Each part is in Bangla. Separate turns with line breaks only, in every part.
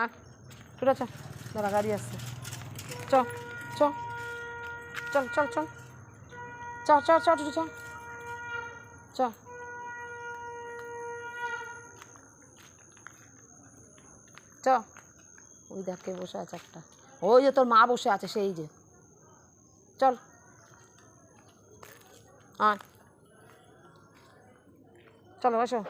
আয় টুটা চ, দাঁড়া গাড়ি আসছে, চ চ চল চল চল চ চ চ টুটু চ চ চ। ওই দেখ কে বসে আছে একটা, ওই যে তোর মা বসে আছে সেই যে, চল আয় চলো এসো,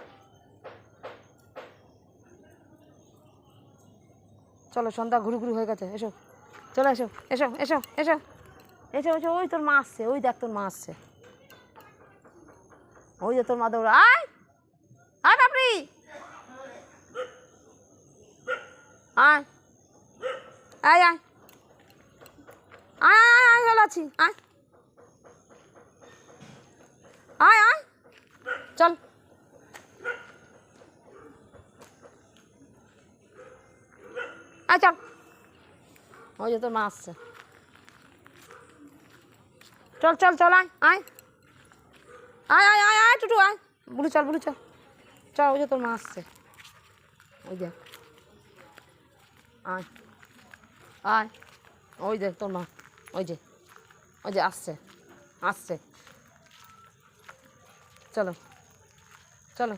চলো সন্ধ্যা ঘুরু ঘুরু হয়ে গেছে, এসো চলো এসো এসো এসো এসো এসো এসো। ওই তোর মা আসছে, ওই দেখ তোর মা আসছে, ওই যে তোর মা দৌড়া, আয় আয় বাপরি আয় আয় আয় আয় আয় আয় চলে আছি, আয় আয় আয় চল আয় চল। ওই যে তোর মা আসছে, চল চল চল আয় আয় আয় আয় আয় আয় টুটু আয়, বুলু চল বুলু চল চল। ওই যে তোর মা আসছে, ওই দেখ আয় আয়, ওই দেখ তোর মা, ওই যে আসছে আসছে, চলো চলো।